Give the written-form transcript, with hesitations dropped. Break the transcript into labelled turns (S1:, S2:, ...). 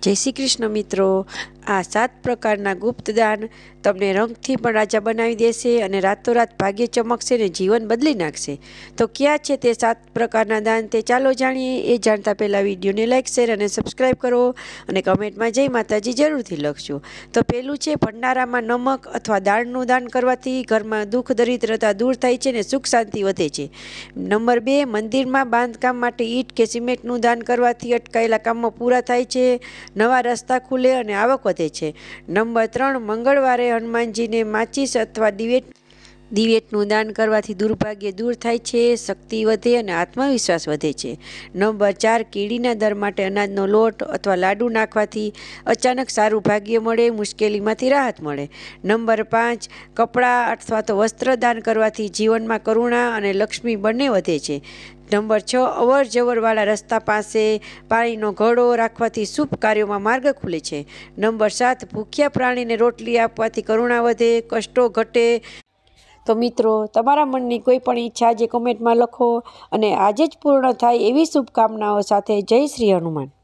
S1: જય શ્રી કૃષ્ણ મિત્રો। આ 7 પ્રકારના ગુપ્ત દાન તમને રંગથી પણ રાજા બનાવી દેશે અને રાતોરાત ભાગ્ય ચમકશે ને જીવન બદલી નાખશે। તો ક્યાં છે તે 7 પ્રકારના દાન, તે ચાલો જાણીએ। એ જાણતા પહેલાં વિડીયોને લાઇક, શેર અને સબસ્ક્રાઈબ કરો અને કમેન્ટમાં જય માતાજી જરૂરથી લખજો। તો પહેલું છે, ભંડારામાં નમક અથવા દાળનું દાન કરવાથી ઘરમાં દુઃખ દરિદ્રતા દૂર થાય છે ને સુખ શાંતિ વધે છે। નંબર 2, મંદિરમાં બાંધકામ માટે ઈંટ કે સિમેન્ટનું દાન કરવાથી અટકાયેલા કામો પૂરા થાય છે, નવા રસ્તા ખુલે અને આવક વધે છે। નંબર 3, મંગળવારે હનુમાનજીને માચીસ અથવા દિવેટનું દાન કરવાથી દુર્ભાગ્ય દૂર થાય છે, શક્તિ વધે અને આત્મવિશ્વાસ વધે છે। નંબર 4, કીડીના દર માટે અનાજનો લોટ અથવા લાડુ નાખવાથી અચાનક સારું ભાગ્ય મળે, મુશ્કેલીમાંથી રાહત મળે। નંબર 5, કપડાં અથવા તો વસ્ત્ર દાન કરવાથી જીવનમાં કરુણા અને લક્ષ્મી બંને વધે છે। નંબર 6, અવર જવરવાળા રસ્તા પાસે પાણીનો ઘડો રાખવાથી શુભ કાર્યોમાં માર્ગ ખુલે છે। નંબર 7, ભૂખ્યા પ્રાણીને રોટલી આપવાથી કરુણા વધે, કષ્ટો ઘટે। તો મિત્રો, તમારા મનની કોઈ પણ ઈચ્છા આજે કોમેન્ટમાં લખો અને આજે જ પૂર્ણ થાય એવી શુભકામનાઓ સાથે જય શ્રી હનુમાન।